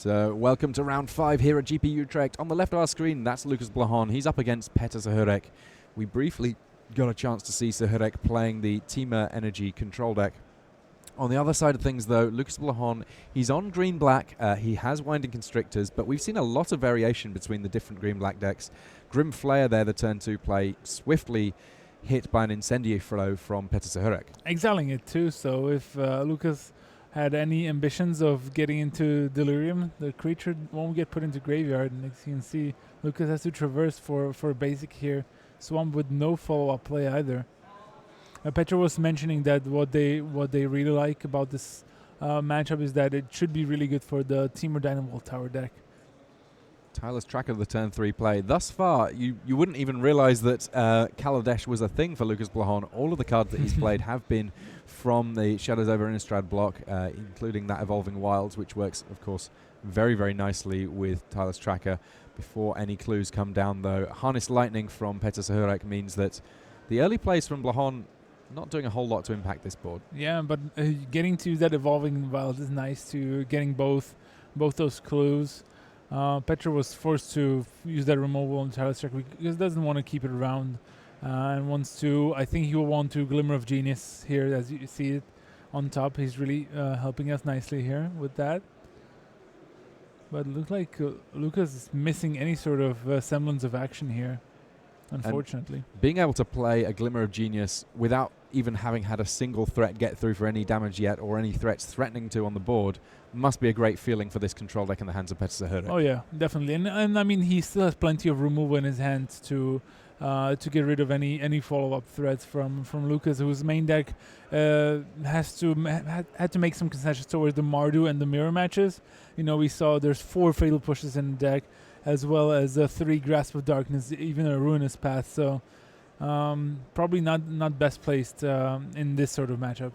So welcome to round 5 here at GP Utrecht. On the left of our screen, that's Lucas Blahon. He's up against Petr Zahurk. We briefly got a chance to see Zahurk playing the Teamer Energy control deck. On the other side of things, though, Lucas Blahon, he's on green-black. He has Winding Constrictors, but we've seen a lot of variation between the different green-black decks. Grim Flayer there, the turn 2 play, swiftly hit by an Incendiary Flow from Petr Zahurk. Exiling it too, so if Lucas had any ambitions of getting into Delirium, the creature won't get put into graveyard. And as you can see, Lucas has to traverse for basic here. Swamp with no follow-up play either. Petr was mentioning that what they really like about this matchup is that it should be really good for the Teamer Dynamo Tower deck. Tireless Tracker of the turn 3 play. Thus far, you wouldn't even realize that Kaladesh was a thing for Lucas Blahon. All of the cards that he's played have been from the Shadows over Innistrad block, including that Evolving Wilds, which works, of course, very, very nicely with Tireless Tracker. Before any clues come down, though, Harness Lightning from Petr Zahurk means that the early plays from Blahon not doing a whole lot to impact this board. Yeah, but getting to that Evolving Wilds is nice, to getting both those clues. Petr was forced to use that removal on Tireless Tracker because he doesn't want to keep it around and wants to. I think he will want to Glimmer of Genius here, as you see it on top. He's really helping us nicely here with that. But it looks like Lucas is missing any sort of semblance of action here, unfortunately. And being able to play a Glimmer of Genius without even having had a single threat get through for any damage yet, or any threats threatening to on the board, must be a great feeling for this control deck in the hands of Petr Zahurk. Oh yeah, definitely. And I mean, he still has plenty of removal in his hand to get rid of any follow-up threats from Lucas, whose main deck had to make some concessions towards the Mardu and the mirror matches. You know, we saw there's 4 Fatal Pushes in the deck, as well as 3 Grasp of Darkness, even a Ruinous Path. So probably not best placed in this sort of matchup.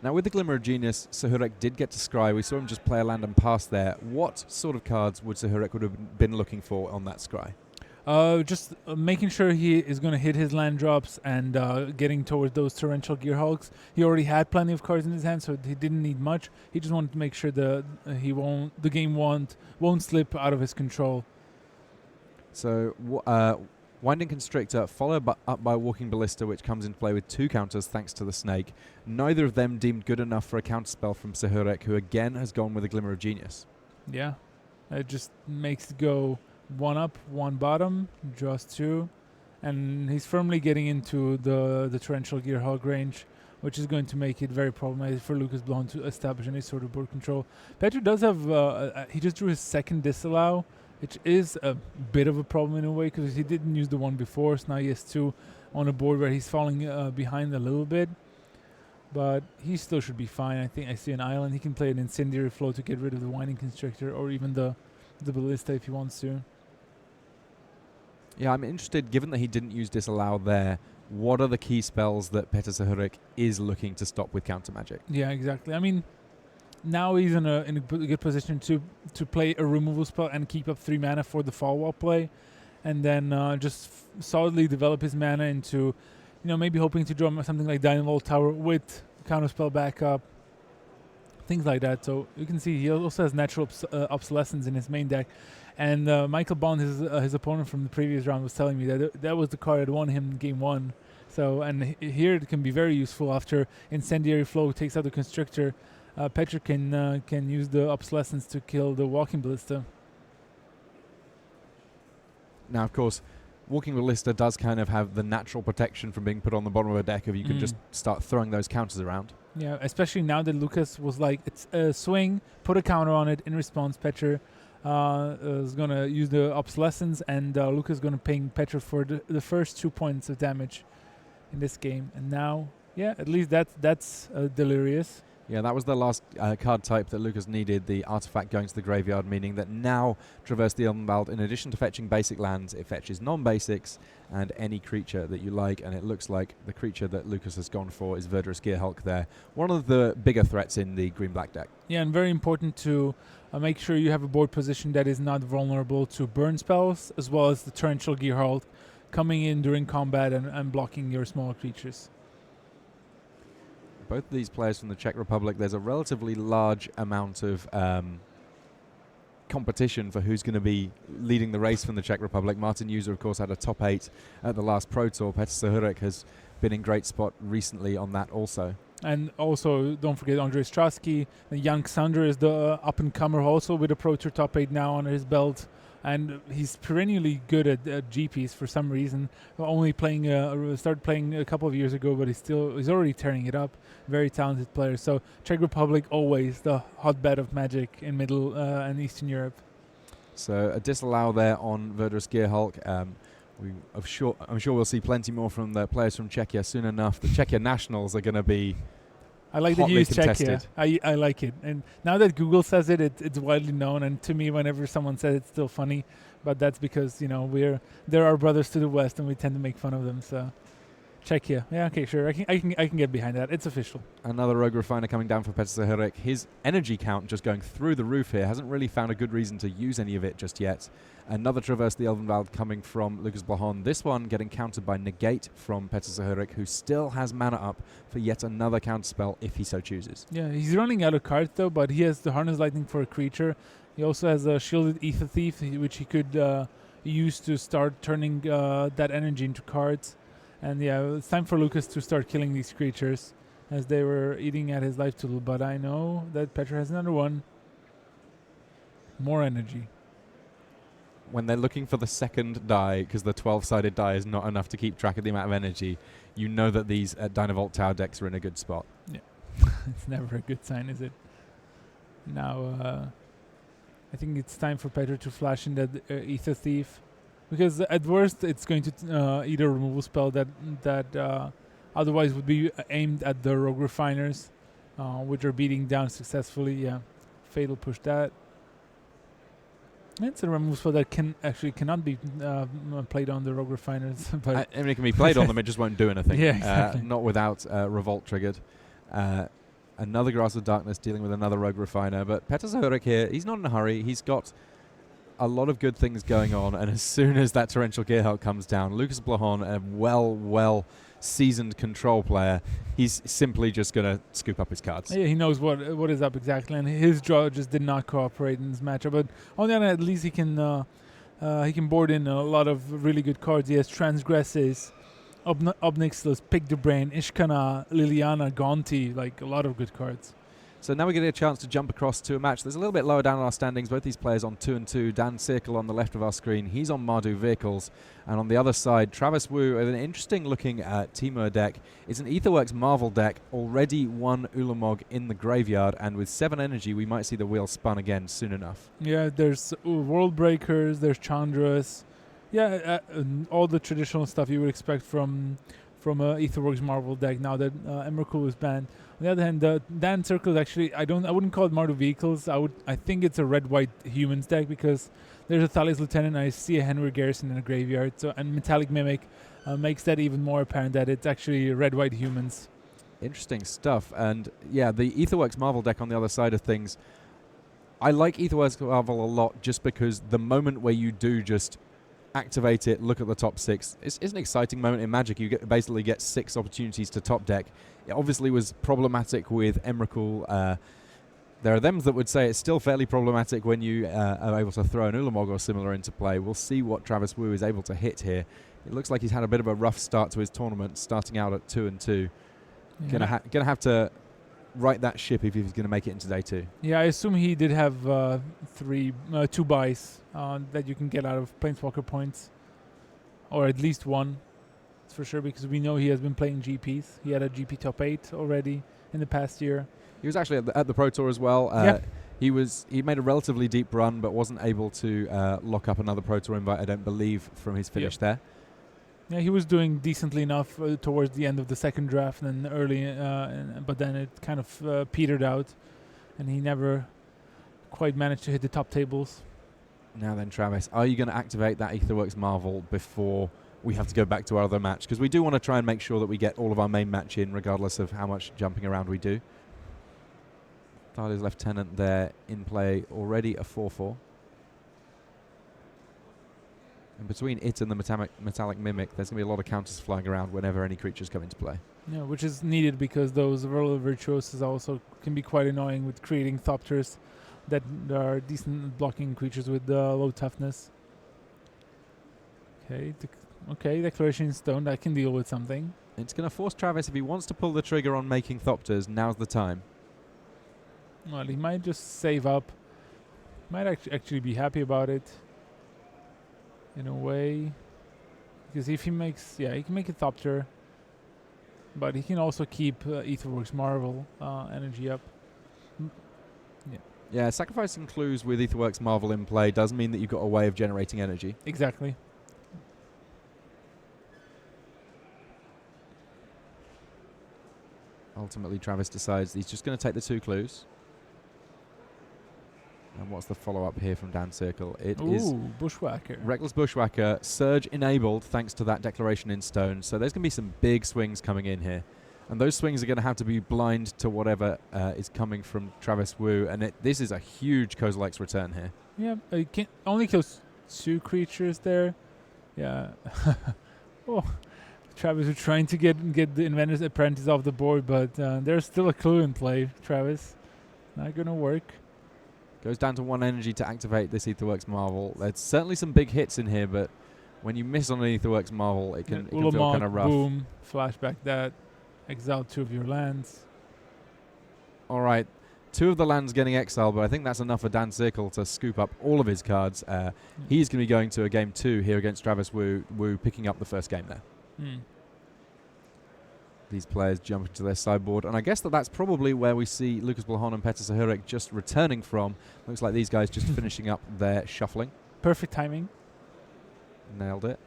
Now, with the Glimmer of Genius, Zahurk did get to scry. We saw him just play a land and pass there. What sort of cards would Zahurk would have been looking for on that scry? Just making sure he is going to hit his land drops and getting towards those Torrential Gearhulks. He already had plenty of cards in his hand, so he didn't need much. He just wanted to make sure the game won't slip out of his control. So, Winding Constrictor, followed up by Walking Ballista, which comes into play with 2 counters thanks to the Snake. Neither of them deemed good enough for a counterspell from Zahurk, who again has gone with a Glimmer of Genius. Yeah, it just makes it go 1 up, 1 bottom, draws 2, and he's firmly getting into the Torrential Gearhulk range, which is going to make it very problematic for Lucas Blahon to establish any sort of board control. Petr does have, he just drew his second Disallow, which is a bit of a problem in a way because he didn't use the one before, so now he has 2 on a board where he's falling behind a little bit. But he still should be fine. I think I see an island. He can play an Incendiary Flow to get rid of the Winding Constrictor, or even the Ballista if he wants to. Yeah, I'm interested, given that he didn't use Disallow there, what are the key spells that Petr Zahurk is looking to stop with counter magic? Yeah, exactly. I mean, now he's in a good position to play a removal spell and keep up 3 mana for the follow-up play, and then just solidly develop his mana into, maybe hoping to draw something like Dynamo Tower with counterspell backup, things like that. So you can see he also has Natural Obsolescence in his main deck. And Michael Bond, his opponent from the previous round, was telling me that was the card that won him game 1. So, and here it can be very useful after Incendiary Flow takes out the Constrictor. Petr can use the Obsolescence to kill the Walking Ballista. Now, of course, Walking Ballista does kind of have the natural protection from being put on the bottom of a deck if you can just start throwing those counters around. Yeah, especially now that Lucas was like, it's a swing, put a counter on it. In response, Petr is going to use the Obsolescence, and Lucas is going to ping Petr for the first 2 points of damage in this game. And now, yeah, at least that's delirious. Yeah, that was the last card type that Lucas needed, the artifact going to the graveyard, meaning that now Traverse the Unbound, in addition to fetching basic lands, it fetches non-basics and any creature that you like, and it looks like the creature that Lucas has gone for is Verdurous Gearhulk there, one of the bigger threats in the green-black deck. Yeah, and very important to make sure you have a board position that is not vulnerable to burn spells, as well as the Torrential Gearhulk coming in during combat and blocking your smaller creatures. Both of these players from the Czech Republic, there's a relatively large amount of competition for who's going to be leading the race from the Czech Republic. Martin User, of course, had a top 8 at the last Pro Tour. Petr Zahurk has been in great spot recently on that also. And also, don't forget Andrzej Strasky. Jan Ksander is the up-and-comer also with a Pro Tour top 8 now under his belt. And he's perennially good at GPs for some reason. Only playing, started playing a couple of years ago, but he's already tearing it up. Very talented player. So Czech Republic always the hotbed of magic in Middle and Eastern Europe. So a disallow there on Verdus Gearhulk. I'm sure we'll see plenty more from the players from Czechia soon enough. The Czechia nationals are going to be I like that you use Czechia. I like it. And now that Google says it, it's widely known. And to me, whenever someone says it, it's still funny. But that's because, they're our brothers to the west and we tend to make fun of them. So Czechia. Yeah, okay, sure. I can get behind that. It's official. Another Rogue Refiner coming down for Petr Zahurk. His energy count just going through the roof here. Hasn't really found a good reason to use any of it just yet. Another Traverse the Elvenwald coming from Lucas Blahon. This one getting countered by Negate from Petr Zahurk, who still has mana up for yet another counterspell if he so chooses. Yeah, he's running out of cards though, but he has the Harness Lightning for a creature. He also has a Shielded Ether Thief, which he could use to start turning that energy into cards. And yeah, it's time for Lucas to start killing these creatures as they were eating at his life tool. But I know that Petr has another one. More energy. When they're looking for the second die, because the 12-sided die is not enough to keep track of the amount of energy, you know that these Dynavolt Tower decks are in a good spot. Yeah. It's never a good sign, is it? Now, I think it's time for Petr to flash in that Ether Thief. Because at worst, it's going to eat a removal spell that otherwise would be aimed at the Rogue Refiners, which are beating down successfully. Yeah, Fatal push that. It's a removal spell that cannot be played on the Rogue Refiners. But I mean, it can be played on them, it just won't do anything. Yeah, exactly. Not without Revolt triggered. Another Grasp of Darkness dealing with another Rogue Refiner. But Petr Zahurk here, he's not in a hurry. He's got a lot of good things going on, and as soon as that Torrential Gearhulk comes down, Lucas Blahon, a well seasoned control player, he's simply just going to scoop up his cards. Yeah, he knows what is up exactly, and his draw just did not cooperate in this matchup. But on the other hand, at least he can board in a lot of really good cards. He has Transgresses, Obnixilus, Pick the Brain, Ishkana, Liliana, Gonti, like a lot of good cards. So now we're getting a chance to jump across to a match that's a little bit lower down in our standings. Both these players on 2 and 2. Dan Circle on the left of our screen. He's on Mardu Vehicles. And on the other side, Travis Wu with an interesting looking Timur deck. It's an Aetherworks Marvel deck. Already one Ulamog in the graveyard. And with 7 energy, we might see the wheel spun again soon enough. Yeah, there's World Breakers, there's Chandras. Yeah, all the traditional stuff you would expect from Aetherworks Marvel deck now that Emrakul is banned. On the other hand, Dan Circle is actually, I wouldn't call it Mardu Vehicles. I think it's a red-white humans deck because there's a Thales Lieutenant and I see a Henry Garrison in a graveyard. So, and Metallic Mimic makes that even more apparent that it's actually red-white humans. Interesting stuff. And yeah, the Aetherworks Marvel deck on the other side of things, I like Aetherworks Marvel a lot just because the moment where you do just activate it, look at the top 6. It's an exciting moment in Magic. You basically get 6 opportunities to top deck. It obviously was problematic with Emrakul. There are them that would say it's still fairly problematic when you are able to throw an Ulamog or similar into play. We'll see what Travis Wu is able to hit here. It looks like he's had a bit of a rough start to his tournament, starting out at 2 and 2. Yeah. Gonna have to right that ship if he's going to make it into day 2. Yeah, I assume he did have 2 buys that you can get out of Planeswalker points, or at least 1. That's for sure, because we know he has been playing GPs. He had a GP top 8 already in the past year. He was actually at the Pro Tour as well. Yeah. He made a relatively deep run, but wasn't able to lock up another Pro Tour invite, I don't believe, from his finish there. Yeah, he was doing decently enough towards the end of the second draft and early, but then it kind of petered out, and he never quite managed to hit the top tables. Now then, Travis, are you going to activate that Aetherworks Marvel before we have to go back to our other match? Because we do want to try and make sure that we get all of our main match in, regardless of how much jumping around we do. Thales Lieutenant there in play already, a 4/4. And between it and the metallic Mimic, there's going to be a lot of counters flying around whenever any creatures come into play. Yeah, which is needed because those Roller Virtuoses also can be quite annoying with creating Thopters that there are decent blocking creatures with low toughness. Okay, Declaration in Stone, that can deal with something. It's going to force Travis, if he wants to pull the trigger on making Thopters, now's the time. Well, he might just save up. Might actually be happy about it. In a way. Because if he makes... Yeah, he can make a Thopter. But he can also keep Aetherworks Marvel energy up. Yeah, sacrificing clues with Aetherworks Marvel in play does mean that you've got a way of generating energy. Exactly. Ultimately, Travis decides he's just going to take the 2 clues. And what's the follow-up here from Dan Circle? It is Bushwhacker. Reckless Bushwhacker, Surge enabled thanks to that Declaration in Stone. So there's going to be some big swings coming in here. And those swings are going to have to be blind to whatever is coming from Travis Wu. And this is a huge Kozilek's return here. Yeah, he can only kills 2 creatures there. Yeah. Oh, Travis is trying to get the Inventor's Apprentice off the board, but there's still a clue in play, Travis. Not going to work. Goes down to 1 energy to activate this Aetherworks Marvel. There's certainly some big hits in here, but when you miss on an Aetherworks Marvel, it can feel kind of rough. Boom, flashback that. Exile 2 of your lands. All right, 2 of the lands getting exiled, but I think that's enough for Dan Circle to scoop up all of his cards. He's going to be going to a game 2 here against Travis Wu, picking up the first game there. These players jump into their sideboard, and I guess that's probably where we see Lucas Blahon and Petr Zahurk just returning from. Looks like these guys just finishing up their shuffling. Perfect timing. Nailed it.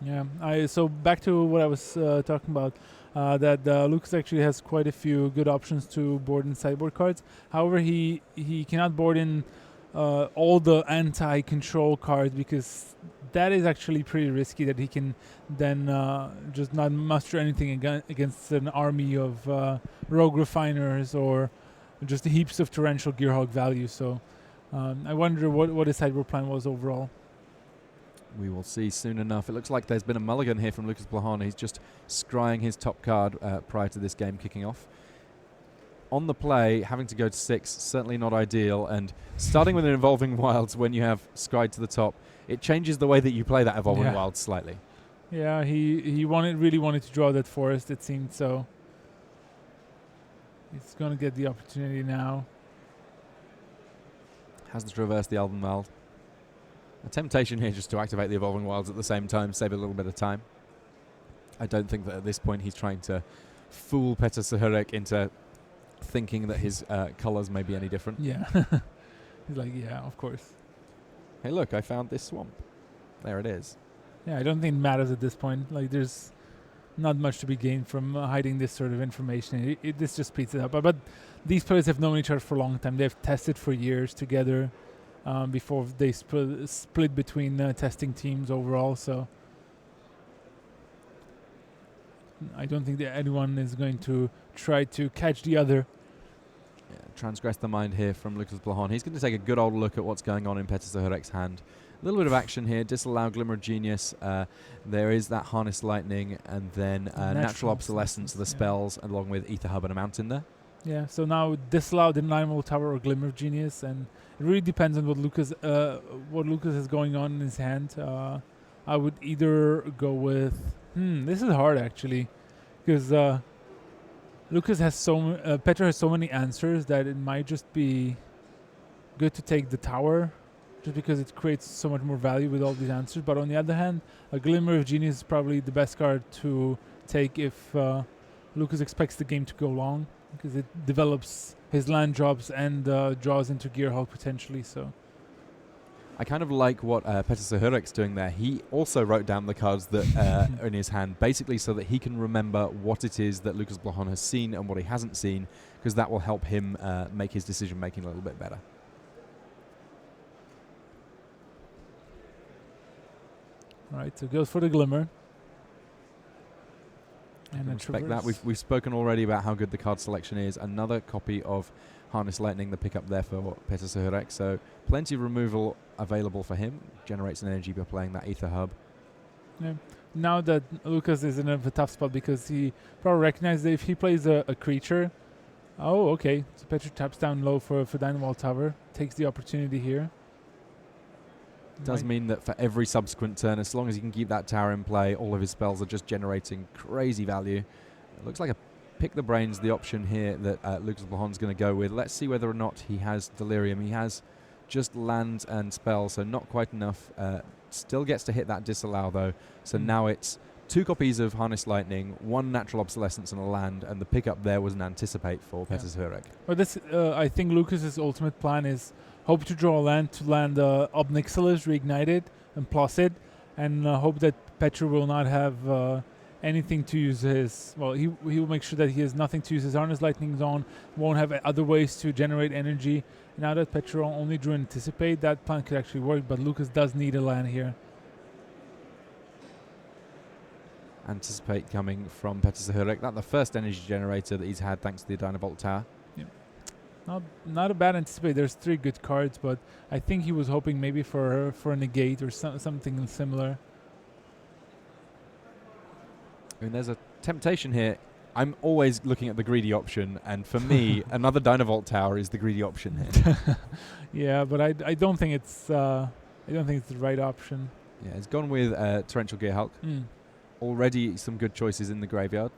Yeah, so back to what I was talking about, that Lucas actually has quite a few good options to board in sideboard cards. However, he cannot board in all the anti-control cards because that is actually pretty risky, that he can then just not muster anything against an army of rogue refiners or just heaps of torrential Gearhulk value. So I wonder what his sideboard plan was overall. We will see soon enough. It looks like there's been a mulligan here from Lucas Blahon. He's just scrying his top card prior to this game kicking off. On the play, having to go to 6, certainly not ideal. And starting with an Evolving Wilds when you have scryed to the top, it changes the way that you play that Evolving Wilds slightly. Yeah, he really wanted to draw that forest, it seemed, so he's going to get the opportunity now. Has to traverse the Elven World. A temptation here just to activate the Evolving Wilds at the same time, save a little bit of time. I don't think that at this point he's trying to fool Petr Zahurk into thinking that his colors may be any different. Yeah. He's like, yeah, of course. Hey, look, I found this swamp. There it is. Yeah, I don't think it matters at this point. Like, there's not much to be gained from hiding this sort of information. This just speeds it up. But these players have known each other for a long time. They've tested for years together. Before they split between testing teams overall, so I don't think that anyone is going to try to catch the other. Yeah, transgress the mind here from Lucas Blahon. He's going to take a good old look at what's going on in Petr Zahurk's hand. A little bit of action here. Disallow Glimmer of Genius. There is that Harness Lightning, and then Natural Obsolescence of the spells, along with Ether Hub and a Mountain there. Yeah, so now disallow Denial Tower or Glimmer of Genius, and it really depends on what Lucas has going on in his hand. I would either go with this is hard actually, because Lucas has Petr has so many answers that it might just be good to take the tower, just because it creates so much more value with all these answers. But on the other hand, a Glimmer of Genius is probably the best card to take if Lucas expects the game to go long, because it develops his land drops and draws into Gearhulk potentially. So I kind of like what Petr Zahurk's doing there. He also wrote down the cards that are in his hand, basically so that he can remember what it is that Lucas Blahon has seen and what he hasn't seen, because that will help him make his decision making a little bit better. All right, so goes for the Glimmer. And I respect that. We've spoken already about how good the card selection is. Another copy of Harness Lightning, the pickup there for Petr Zahurk. So plenty of removal available for him. Generates an energy by playing that Ether Hub. Yeah. Now that Lucas is in a tough spot, because he probably recognizes that if he plays a creature, Oh, okay. So Petr taps down low for Dynamo Tower. Takes the opportunity here. Does mean that for every subsequent turn, as long as he can keep that tower in play, all of his spells are just generating crazy value. It looks like a pick the brains the option here that Lucas Blahon's going to go with. Let's see whether or not he has Delirium. He has just land and spell, so not quite enough. Still gets to hit that disallow though. So now it's 2 copies of Harness Lightning, 1 Natural Obsolescence and a land, and the pickup there was an Anticipate for Petr Zahurk. But this, I think Lucas's ultimate plan is hope to draw a land to land Obnixilis Reignited and plus it, and hope that Petr will not have anything to use his. Well, he will make sure that he has nothing to use his Harness Lightning on, won't have other ways to generate energy. Now that Petr only drew Anticipate, that plan could actually work, but Lucas does need a land here. Anticipate coming from Petr Zahurk. That's the first energy generator that he's had thanks to the Dynavolt Tower. Not a bad Anticipate. There's 3 good cards, but I think he was hoping maybe for a negate or something similar. I mean, there's a temptation here. I'm always looking at the greedy option, and for me, another Dynavolt Tower is the greedy option here. Yeah, but I don't think it's the right option. Yeah, he's gone with Torrential Gearhulk. Already some good choices in the graveyard.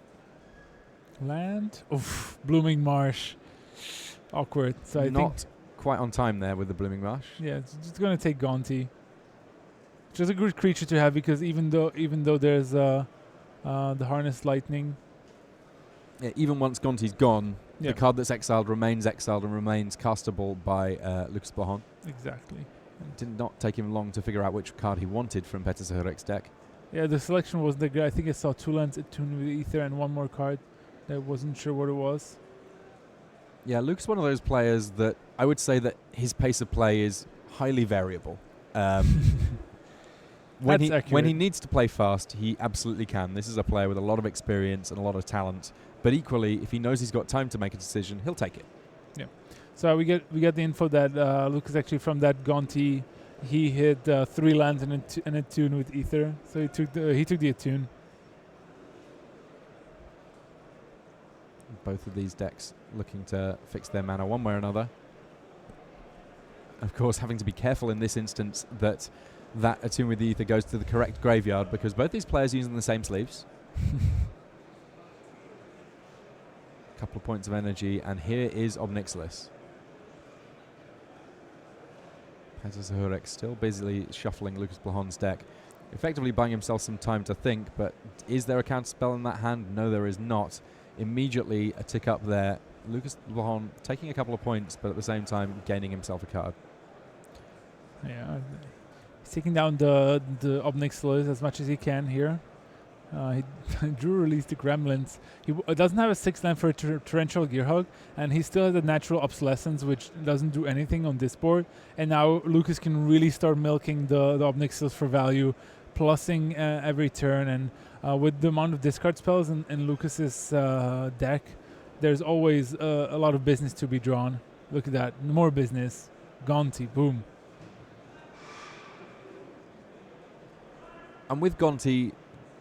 Land? Oof, Blooming Marsh. Awkward. So I Not think quite on time there with the Blooming Marsh. yeah, it's going to take Gonti. Just a good creature to have because even though there's the Harness Lightning. Yeah, even once Gonti's gone, Yeah. the card that's exiled and remains castable by Lucas Blahon. Exactly. It did not take him long to figure out which card he wanted from Petr Zahurk's deck. Yeah, the selection was the I think I saw 2 lands, Attune with Ether, and 1 more card. I wasn't sure what it was. Yeah, Luke's one of those players that I would say that his pace of play is highly variable. When he needs to play fast, he absolutely can. This is a player with a lot of experience and a lot of talent. But equally, if he knows he's got time to make a decision, he'll take it. Yeah. So we get the info that Lucas actually from that Gonti, he hit 3 lands and Attune with Ether. So he took the Attune. Both of these decks looking to fix their mana one way or another. Of course, having to be careful in this instance that Attune with the Ether goes to the correct graveyard because both these players are using the same sleeves. Couple of points of energy, and here is Obnixilis. Petr Zahurk still busily shuffling Lucas Blahon's deck, effectively buying himself some time to think, but is there a counterspell in that hand? No, there is not. Immediately a tick up there. Lucas Blahon taking a couple of points, but at the same time gaining himself a card. Yeah, he's taking down the Obnixilis as much as he can here. He drew release the Gremlins. He doesn't have a 6 land for a Torrential Gearhulk, and he still has a Natural Obsolescence, which doesn't do anything on this board. And now Lucas can really start milking the Obnixilis for value, plussing every turn. And with the amount of discard spells in Lucas's deck, there's always a lot of business to be drawn. Look at that, more business. Gonti, boom. And with Gonti,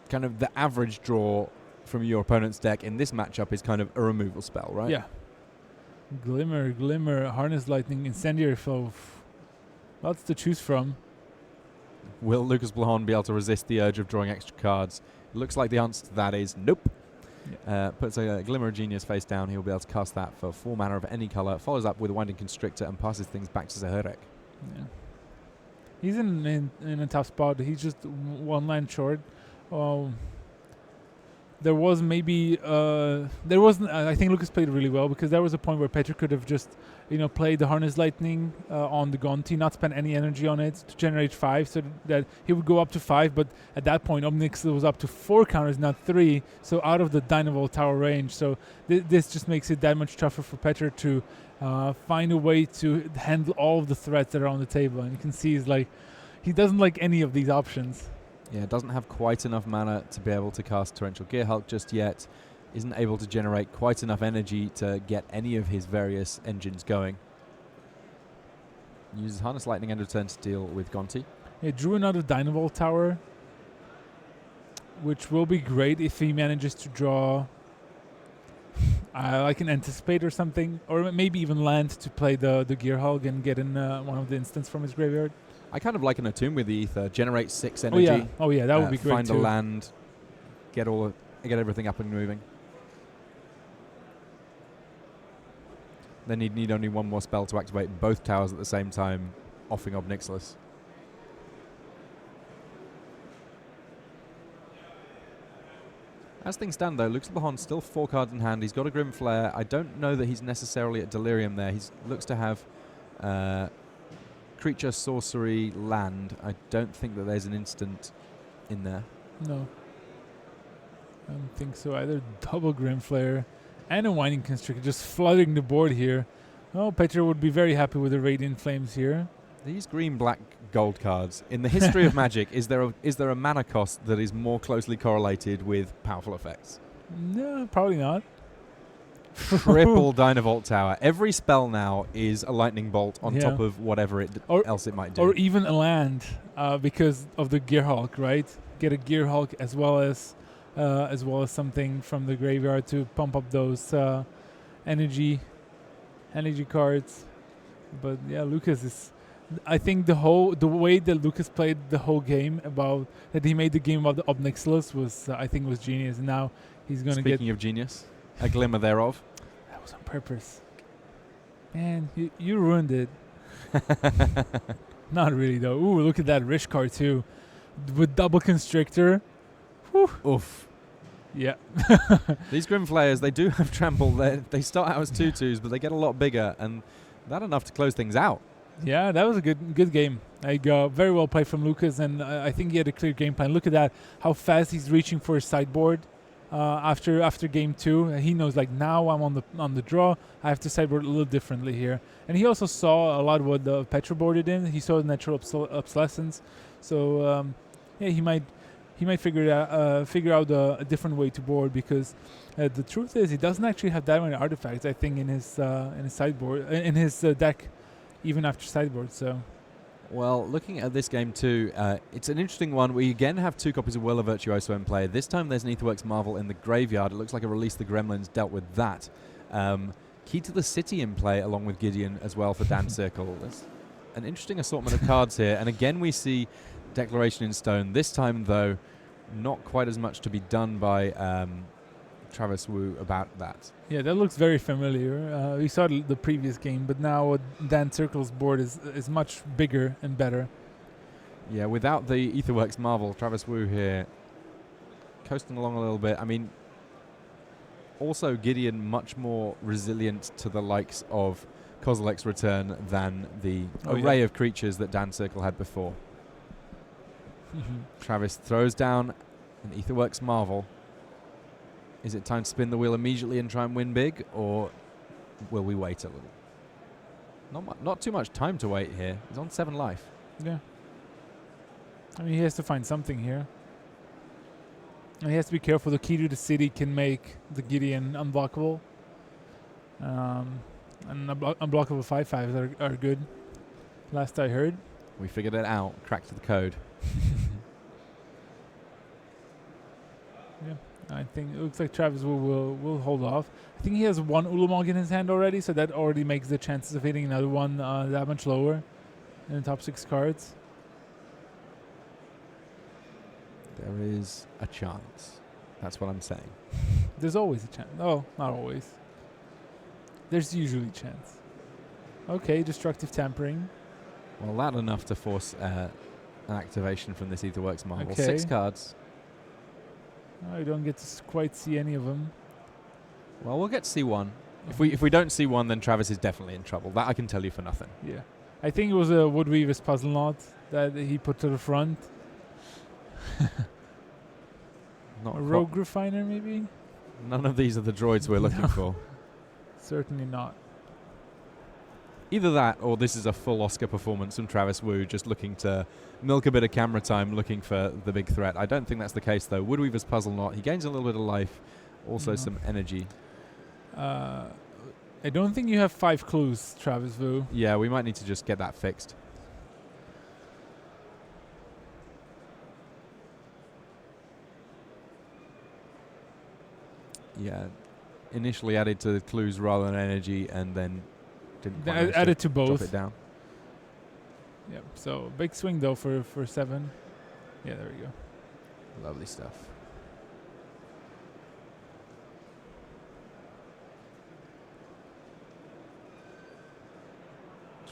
kind of the average draw from your opponent's deck in this matchup is kind of a removal spell, right? Yeah. Glimmer, Harness Lightning, Incendiary Flow. Lots to choose from. Will Lucas Blahon be able to resist the urge of drawing extra cards? It looks like the answer to that is nope. Yeah. Puts a Glimmer of Genius face down. He'll be able to cast that for 4 mana of any color. Follows up with a Winding Constrictor and passes things back to Zahurk. Yeah. He's in a tough spot. He's just 1 land short. There was maybe I think Lucas played really well because there was a point where Petr could have just played the Harness Lightning on the Gonti, not spend any energy on it to generate 5, so that he would go up to 5. But at that point, Obnixilis was up to 4 counters, not 3, so out of the Dynavolt Tower range. So this just makes it that much tougher for Petr to find a way to handle all of the threats that are on the table. And you can see he doesn't like any of these options. Yeah, doesn't have quite enough mana to be able to cast Torrential Gearhulk just yet. Isn't able to generate quite enough energy to get any of his various engines going. Uses Harness Lightning end of turn to deal with Gonti. He drew another Dynavolt Tower, which will be great if he manages to draw like an anticipate or something, or maybe even land to play the Gearhulk and get in one of the instants from his graveyard. I kind of like an Attune with the Ether. Generate 6 Oh energy. yeah, that would be great Find too. a land. Get everything up and moving. Then you'd need only one more spell to activate both towers at the same time, offing Ob Nixilis. As things stand, though, Lucas Blahon still 4 cards in hand. He's got a Grim Flare. I don't know that he's necessarily at Delirium there. He looks to have creature, sorcery, land. I don't think that there's an instant in there. No. I don't think so either. Double Grim Flare and a Winding Constrictor just flooding the board here. Oh, Petra would be very happy with the Radiant Flames here. These green, black, gold cards, in the history of Magic, is there a mana cost that is more closely correlated with powerful effects? No, probably not. Triple Dynavolt Tower. Every spell now is a lightning bolt on top of whatever else it might do. Or even a land, because of the Gearhulk, right? Get a Gearhulk as well as something from the graveyard to pump up those energy cards. But yeah, Lucas is. I think the way that Lucas played the whole game that he made the game about the Ob Nixilis was genius. And now he's gonna Speaking of genius, a glimmer thereof. That was on purpose. Man, you ruined it. Not really though. Ooh, look at that Rish card too, with double Constrictor. Whew. Oof. Yeah. These Grim Flayers, they do have trample. They start out as 2/2s, but they get a lot bigger, and that enough to close things out. Yeah, that was a good game. Very well played from Lucas, and I think he had a clear game plan. Look at that, how fast he's reaching for his sideboard after game 2. He knows, like, now I'm on the draw. I have to sideboard a little differently here. And he also saw a lot of what the Petra boarded in. He saw the natural obsolescence. So he might figure out a different way to board, because the truth is he doesn't actually have that many artifacts, I think, in his sideboard in his deck. Even after sideboard, so. Well, looking at this game too, it's an interesting one. We again have 2 copies of Will of Virtuoso in play. This time there's an Aetherworks Marvel in the graveyard. It looks like a Release the Gremlins dealt with that. Key to the City in play along with Gideon as well for Dance Circle. There's an interesting assortment of cards here. And again we see Declaration in Stone. This time though, not quite as much to be done by Travis Wu about that. Yeah, that looks very familiar. We saw the previous game, but now Dan Circle's board is much bigger and better. Yeah, without the Aetherworks Marvel, Travis Wu here coasting along a little bit. I mean, also Gideon much more resilient to the likes of Kozilek's Return than the array of creatures that Dan Circle had before. Travis throws down an Aetherworks Marvel. Is it time to spin the wheel immediately and try and win big, or will we wait a little? Not too much time to wait here. He's on 7 life. Yeah. I mean, he has to find something here. And he has to be careful. The Key to the City can make the Gideon unblockable. And unblockable 5/5s are good. Last I heard. We figured it out. Cracked the code. Yeah. I think it looks like Travis will hold off. I think he has 1 Ulamog in his hand already, so that already makes the chances of hitting another one that much lower in the top 6 cards. There is a chance. That's what I'm saying. There's always a chance. Oh, not always. There's usually a chance. Okay, Destructive Tampering. Well, that enough to force an activation from this Aetherworks Marvel. Okay. 6 cards. I don't get to quite see any of them. Well, we'll get to see one. If we don't see one, then Travis is definitely in trouble. That I can tell you for nothing. Yeah. I think it was a Woodweaver's Puzzle Knot that he put to the front. Not a Rogue Refiner, maybe? None of these are the droids we're looking for. Certainly not. Either that, or this is a full Oscar performance from Travis Wu, just looking to milk a bit of camera time, looking for the big threat. I don't think that's the case, though. Woodweaver's Puzzle Knot. He gains a little bit of life, also some energy. I don't think you have 5 clues, Travis Wu. Yeah, we might need to just get that fixed. Yeah, initially added to the clues rather than energy, and then didn't quite manage Added to both. drop it down. Yeah. So big swing though for 7. Yeah, there we go. Lovely stuff.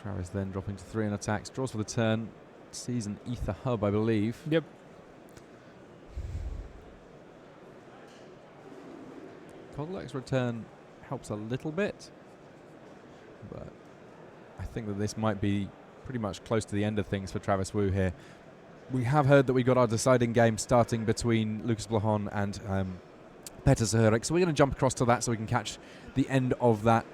Travis then dropping to 3 on attacks, draws for the turn, sees an ether hub, I believe. Yep. Kodlak's return helps a little bit, but I think that this might be pretty much close to the end of things for Travis Wu here. We have heard that we got our deciding game starting between Lucas Blahon and Petr Zahurk, so we're going to jump across to that so we can catch the end of that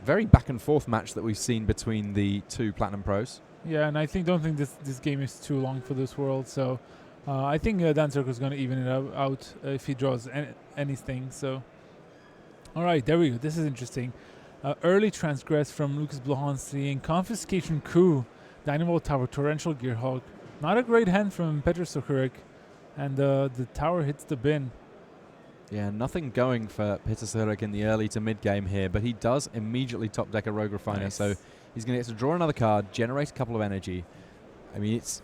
very back and forth match that we've seen between the two Platinum Pros. Yeah, and I don't think this game is too long for this world, so I think Dan Zahurk is going to even it out if he draws anything. So, all right, there we go. This is interesting. Early transgress from Lucas Blahon seeing Confiscation Coup, Dynamo Tower, Torrential Gearhawk. Not a great hand from Petr Zahurk, and the tower hits the bin. Yeah, nothing going for Petr Zahurk in the early to mid game here, but he does immediately top deck a Rogue Refiner, Nice. so he's going to get to draw another card, generate a couple of energy. I mean, it's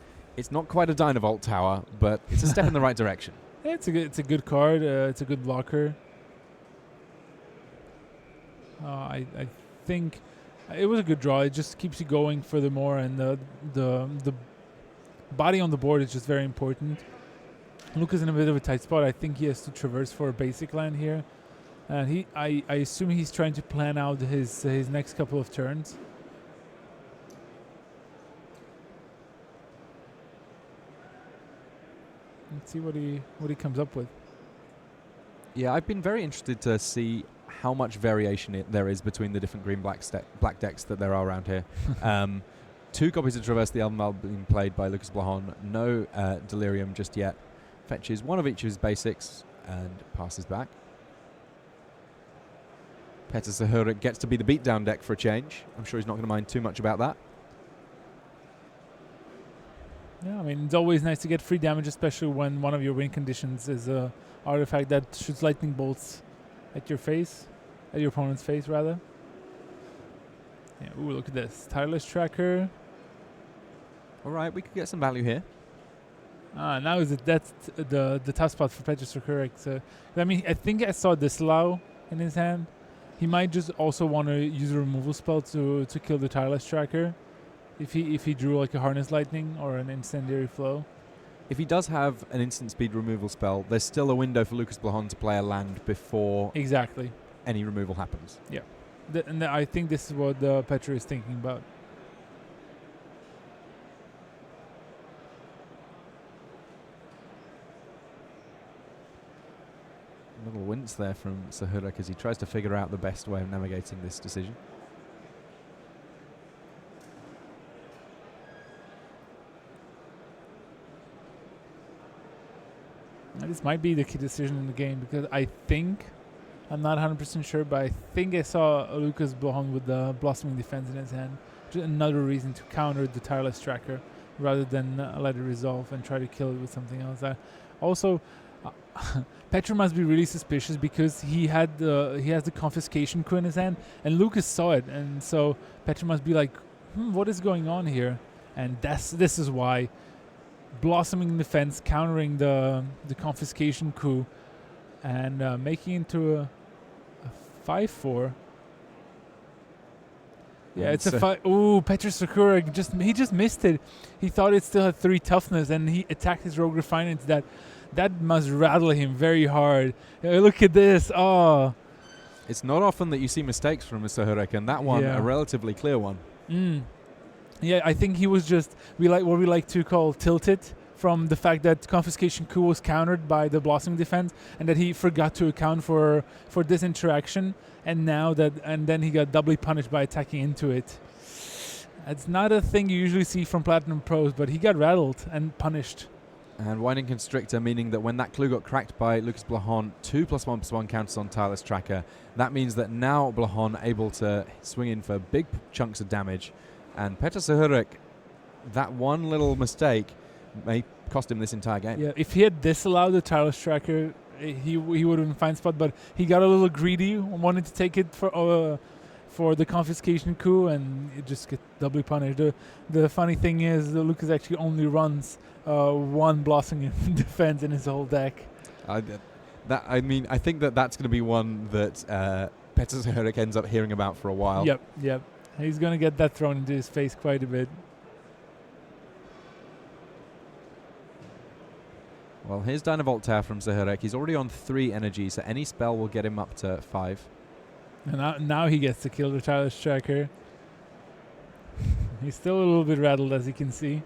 not quite a Dynavolt tower, but it's a step in the right direction. Yeah, it's a good card. It's a good blocker. I think it was a good draw. It just keeps you going furthermore, and the body on the board is just very important. Lucas in a bit of a tight spot. I think he has to traverse for a basic land here, and I assume he's trying to plan out his next couple of turns. Let's see what he comes up with. Yeah, I've been very interested to see how much variation there is between the different green-black decks that there are around here. 2 copies of Traverse the Elven Wild being played by Lucas Blahon. No Delirium just yet. Fetches one of each of his basics and passes back. Petr Zahurk gets to be the beatdown deck for a change. I'm sure he's not going to mind too much about that. Yeah, I mean, it's always nice to get free damage, especially when one of your win conditions is a artifact that shoots lightning bolts at your face, at your opponent's face, rather. Yeah, ooh, look at this. Tireless Tracker. All right, we could get some value here. Now that's the tough spot for Petr Zahurk. So, I mean, I think I saw Disallow in his hand. He might just also want to use a removal spell to kill the Tireless Tracker if he drew like a Harness Lightning or an Incendiary Flow. If he does have an instant speed removal spell, there's still a window for Lucas Blahon to play a land before Exactly. any removal happens. Yeah. And I think this is what Petr is thinking about. A little wince there from Zahurk as he tries to figure out the best way of navigating this decision. This might be the key decision in the game because I think, I'm not 100% sure, but I think I saw Lucas Blahon with the Blossoming Defense in his hand. Just another reason to counter the Tireless Tracker rather than let it resolve and try to kill it with something else. Also, Petr must be really suspicious because he has the Confiscation Coup in his hand, and Lucas saw it, and so Petr must be like, what is going on here? And this is why Blossoming Defense countering the Confiscation Coup and making into a 5/4. Yeah, it's a 5. Ooh, Petr Zahurk just missed it. He thought it still had 3 toughness, and he attacked his Rogue Refinance. That must rattle him very hard. Look at this. Oh. It's not often that you see mistakes from Zahurk, and that one, a relatively clear one. Yeah, I think he was just what we like to call tilted from the fact that Confiscation Coup was countered by the Blossoming Defense, and that he forgot to account for this interaction, and then he got doubly punished by attacking into it. It's not a thing you usually see from Platinum Pros, but he got rattled and punished. And Winding Constrictor, meaning that when that clue got cracked by Lucas Blahon, 2+1/+1 counters on Tireless Tracker. That means that now Blahon able to swing in for big chunks of damage. And Petr Zahurk, that one little mistake may cost him this entire game. Yeah, if he had disallowed the Tireless Tracker, he would have been fine spot, but he got a little greedy, wanted to take it for the confiscation coup, and it just get doubly punished. The funny thing is that Lucas actually only runs one Blossoming defense in his whole deck. I think that's going to be one that Petr Zahurk ends up hearing about for a while. Yep. He's going to get that thrown into his face quite a bit. Well, here's Dynavolt Tower from Zahurk. He's already on 3 energy, so any spell will get him up to 5. And now he gets to kill the Tireless Tracker. He's still a little bit rattled, as you can see.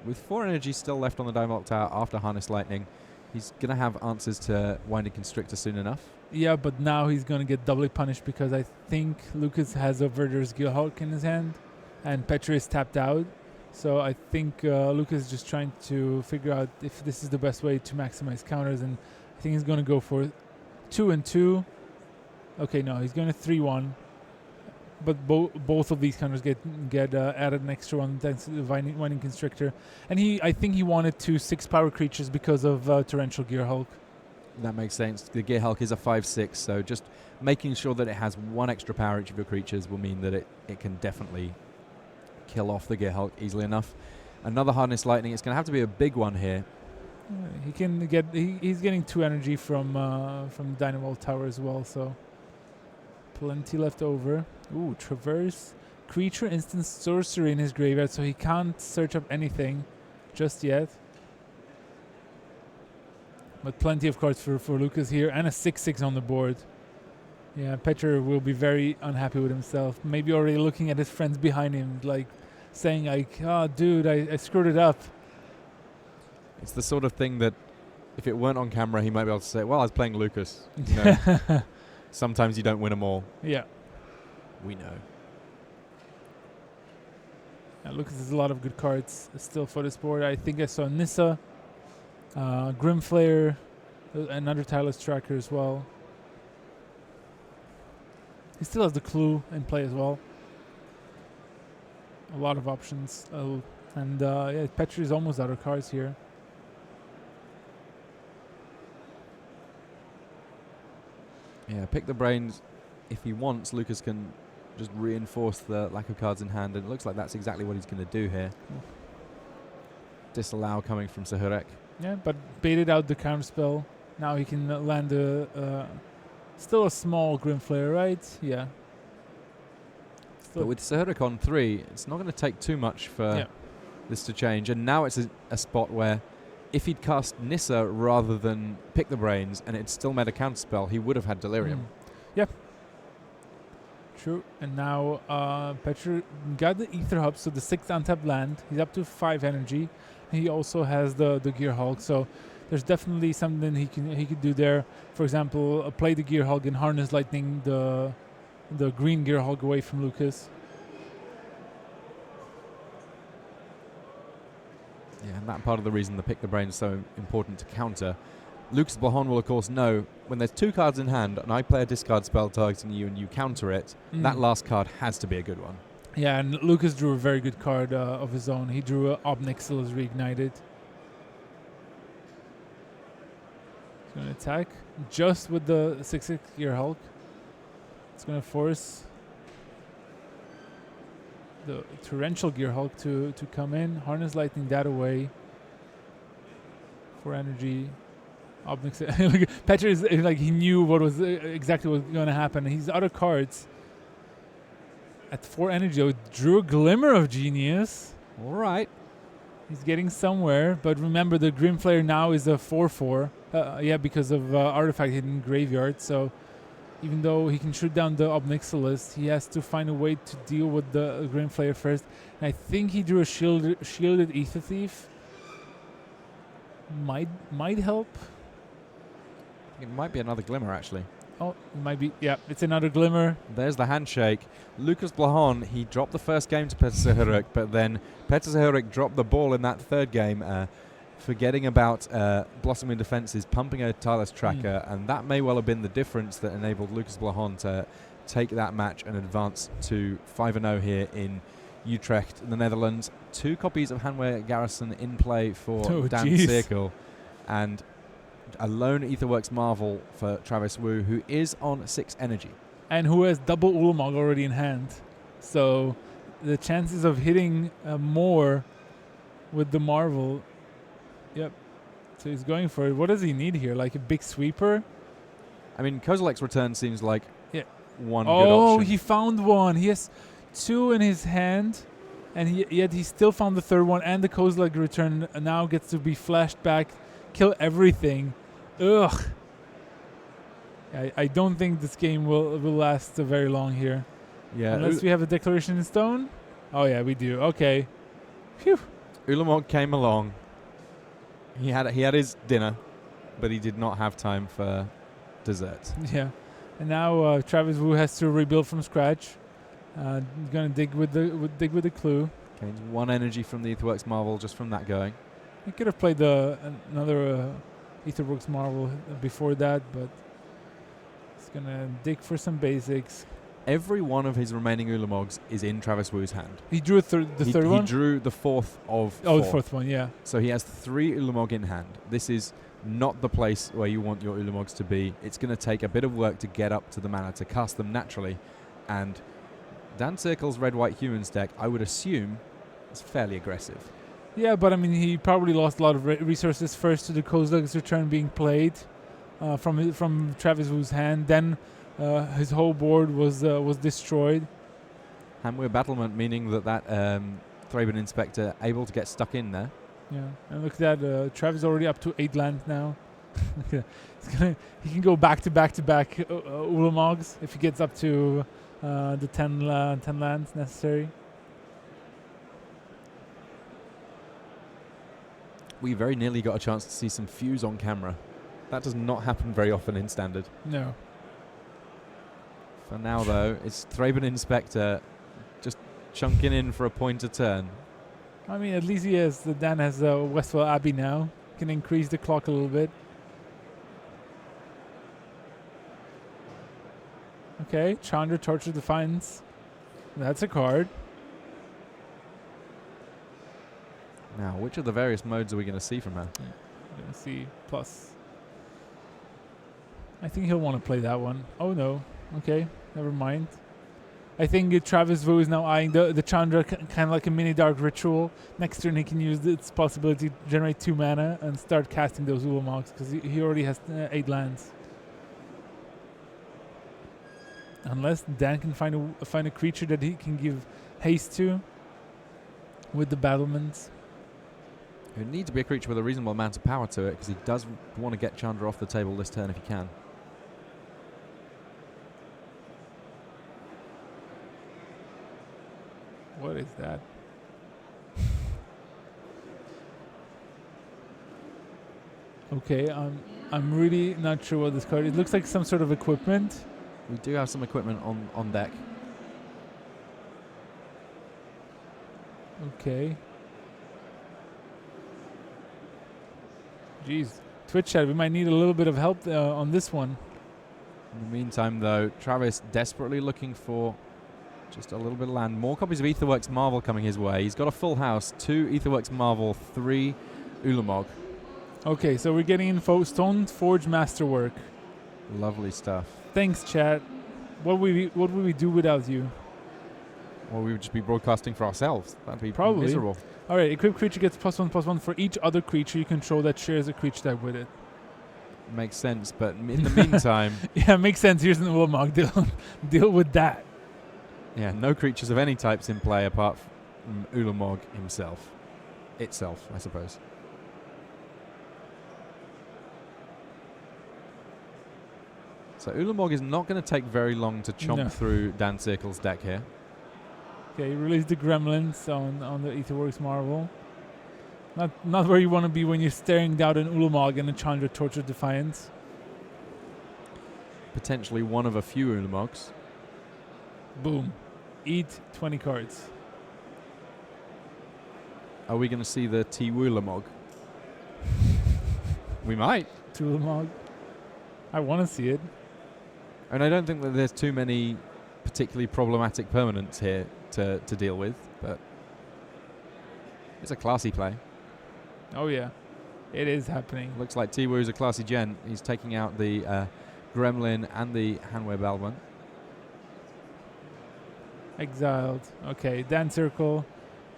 With 4 energy still left on the Dynavolt Tower after Harness Lightning, he's going to have answers to Winding Constrictor soon enough. Yeah, but now he's going to get doubly punished because I think Lucas has a Verder's Gearhulk in his hand and Petr is tapped out. So I think Lucas is just trying to figure out if this is the best way to maximize counters, and I think he's going to go for 2 and 2. Okay, no, he's going to 3-1. But both of these counters get added an extra one thanks to the Winding Constrictor. And I think he wanted 2 6-power creatures because of Torrential Gearhulk. That makes sense. The Gearhulk is a 5/6, so just making sure that it has 1 extra power each of your creatures will mean that it can definitely kill off the Gearhulk easily enough. Another Harness Lightning. It's going to have to be a big one here. He can get. He's getting 2 energy from Dynavolt Tower as well, so plenty left over. Ooh, Traverse. Creature instant sorcery in his graveyard, so he can't search up anything just yet. But plenty of cards for Lucas here, and a 6/6 on the board. Yeah, Petr will be very unhappy with himself. Maybe already looking at his friends behind him, like saying, like, "Oh, dude, I screwed it up." It's the sort of thing that if it weren't on camera, he might be able to say, "Well, I was playing Lucas." You know, sometimes you don't win them all. Yeah. We know. Lucas has a lot of good cards still for this board. I think I saw Nissa, Grimflayer, another Tireless Tracker as well. He still has the Clue in play as well. A lot of options. And yeah, Petr is almost out of cards here. Yeah, pick the brains. If he wants, Lucas can just reinforce the lack of cards in hand, and it looks like that's exactly what he's going to do here. Disallow coming from Zahurk. Yeah, but baited out the counter spell. Now he can land still a small Grimflayer, right? Yeah. Still But with Zahurk on 3, it's not going to take too much for this to change. And now it's a spot where if he'd cast Nissa rather than pick the brains and it still made a counter spell, he would have had Delirium. Yep. True. And now Petr got the Ether Hub, so the 6th untapped land. He's up to 5 energy. He also has the Gearhulk, so there's definitely something he could do there. For example, play the Gearhulk and Harness Lightning the green Gearhulk away from Lucas. Yeah, and that part of the reason the pick the brain is so important to counter. Lucas Blahon will of course know when there's 2 cards in hand and I play a discard spell targeting you and you counter it, that last card has to be a good one. Yeah, and Lucas drew a very good card of his own. He drew Obnixilis Reignited. He's going to attack just with the 6/6 Gearhulk. It's going to force the Torrential Gearhulk to come in. Harness Lightning that away. 4 energy. Obnixilis. Petr is like he knew what was exactly what was going to happen. He's out of cards. At 4 energy, drew a Glimmer of Genius. All right. He's getting somewhere, but remember the Grimflayer now is a 4/4. Yeah, because of artifact hidden graveyard. So even though he can shoot down the Obnixilis, he has to find a way to deal with the Grimflayer first. And I think he drew a shielded Ether Thief. Might help. It might be another Glimmer actually. Oh, it might be. Yeah, it's another Glimmer. There's the handshake. Lucas Blahon, he dropped the first game to Petr Zahurk, but then Petr Zahurk dropped the ball in that third game, forgetting about Blossoming Defenses, pumping a Tireless Tracker, and that may well have been the difference that enabled Lucas Blahon to take that match and advance to 5-0 here in Utrecht, in the Netherlands. 2 copies of Hanway Garrison in play for Dan Circle, and a lone Aetherworks Marvel for Travis Wu, who is on 6 energy. And who has double Ulamog already in hand. So the chances of hitting more with the Marvel. Yep. So he's going for it. What does he need here? Like a big sweeper? I mean, Kozilek's return seems like one good Oh, option. he found one. He has 2 in his hand, and yet he still found the third one. And the Kozilek return now gets to be flashed back, kill everything. Ugh. I don't think this game will last very long here. Yeah, Unless we have a declaration in stone. Oh yeah, we do. Okay. Phew. Ulamog came along. He had his dinner, but he did not have time for dessert. Yeah. And now Travis Wu has to rebuild from scratch. He's gonna dig with the clue. Gains 1 energy from the Aetherworks Marvel just from that going. He could have played another Aetherworks Marvel before that, but he's gonna dig for some basics. Every one of his remaining Ulamogs is in Travis Wu's hand. He drew the third one? He drew the 4th of Oh, 4. the 4th one, yeah. So he has 3 Ulamog in hand. This is not the place where you want your Ulamogs to be. It's going to take a bit of work to get up to the mana, to cast them naturally. And Dan Circle's Red-White Humans deck, I would assume, is fairly aggressive. Yeah, but I mean, he probably lost a lot of resources first to the Kozilek's return being played from Travis Wu's hand. Then his whole board was destroyed. Hamweir Battlement, meaning that Thraben Inspector able to get stuck in there. Yeah, and look at that. Travis already up to 8 lands now. He can go back to back Ulamogs if he gets up to the 10 lands necessary. We very nearly got a chance to see some fuse on camera. That does not happen very often in Standard. No. For now, though, it's Thraben Inspector just chunking in for a point a turn. I mean, at least Dan has Westwell Abbey now. Can increase the clock a little bit. Okay, Chandra, Torture Defiance. That's a card. Now, which of the various modes are we going to see from her? We're going to see plus. I think he'll want to play that one. Oh, no. Okay, never mind. I think Travis Wu is now eyeing the Chandra kind of like a mini Dark Ritual. Next turn he can use its possibility to generate 2 mana and start casting those Ulamogs because he already has 8 lands. Unless Dan can find a creature that he can give haste to with the battlements. It would need to be a creature with a reasonable amount of power to it because he does want to get Chandra off the table this turn if he can. What is that? Okay, I'm really not sure what this card is. It looks like some sort of equipment. We do have some equipment on deck. Okay. Jeez. Twitch chat, we might need a little bit of help on this one. In the meantime, though, Travis desperately looking for just a little bit of land. More copies of Aetherworks Marvel coming his way. He's got a full house. 2 Aetherworks Marvel, 3 Ulamog. Okay, so we're getting info. Stone Forge Masterwork. Lovely stuff. Thanks, chat. What would we do without you? Well, we would just be broadcasting for ourselves. That'd be Probably. miserable. All right, equipped creature gets +1/+1 for each other creature you control that shares a creature type with it. Makes sense, but in the meantime... Yeah, makes sense. Here's an Ulamog. Deal with that. Yeah, no creatures of any types in play apart from Ulamog himself. Itself, I suppose. So Ulamog is not going to take very long to chomp through Dan Circle's deck here. Okay, release the Gremlins on the Aetherworks Marvel. Not where you want to be when you're staring down an Ulamog and a Chandra Torture Defiance. Potentially one of a few Ulamogs. Boom. Eat 20 cards. Are we going to see the T-Ulamog? We might. Ulamog. I want to see it. And I don't think that there's too many particularly problematic permanents here to deal with, but it's a classy play. Oh, yeah. It is happening. Looks like Tiwu's a classy gen. He's taking out the Gremlin and the Hanweb Alban. Exiled. Okay, dance circle.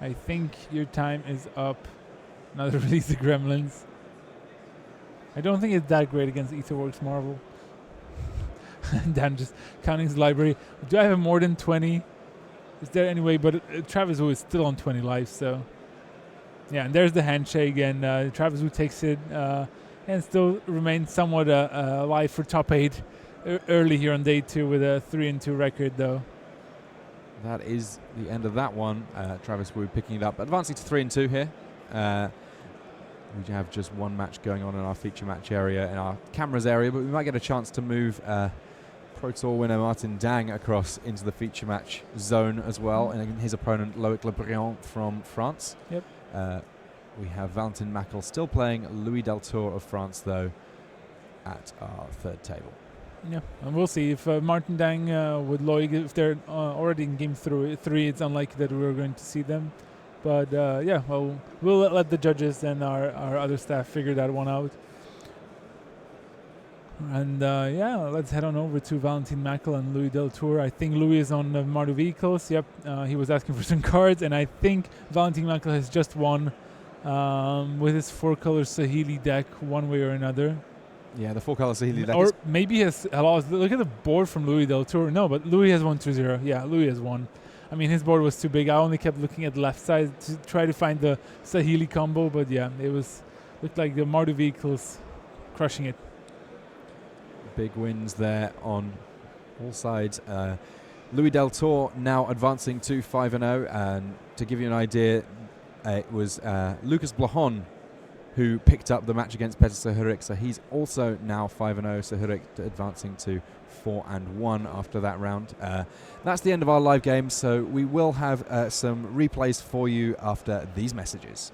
I think your time is up. Another release the Gremlins. I don't think it's that great against Etherworks Marvel. Dan just counting his library. Do I have more than 20? Is there any way? But Travis Wu is still on 20 lives, so... Yeah, and there's the handshake, and Travis Wu takes it and still remains somewhat alive for top 8 early here on day 2 with a 3-2 record, though. That is the end of that one. Travis Wu picking it up, advancing to 3-2 here. We have just one match going on in our feature match area, in our cameras area, but we might get a chance to move Pro Tour winner Martin Dang across into the feature match zone as well, and his opponent Loic Le Briand from France. Yep. We have Valentin Mackel still playing Louis Deltour of France, though, at our third table. Yeah, and we'll see if Martin Dang with Loic, if they're already in game 3, it's unlikely that we're going to see them. But yeah, well, we'll let the judges and our other staff figure that one out. And yeah, let's head on over to Valentin Mackel and Louis Deltour. I think Louis is on the Mardu vehicles. Yep, he was asking for some cards, and I think Valentin Mackel has just won with his 4-color Sahili deck, one way or another. Yeah, the 4-color Sahili deck. Or maybe he has lost. Look at the board from Louis Deltour. No, but Louis has won 2-0. Yeah, Louis has won. I mean, his board was too big. I only kept looking at the left side to try to find the Sahili combo, but yeah, it looked like the Mardu vehicles crushing it. Big wins there on all sides. Louis Deltour now advancing to 5-0, and to give you an idea, it was Lucas Blahon who picked up the match against Petr Zahurk, so he's also now 5-0. Zahurk advancing to 4-1 after that round. That's the end of our live game, so we will have some replays for you after these messages.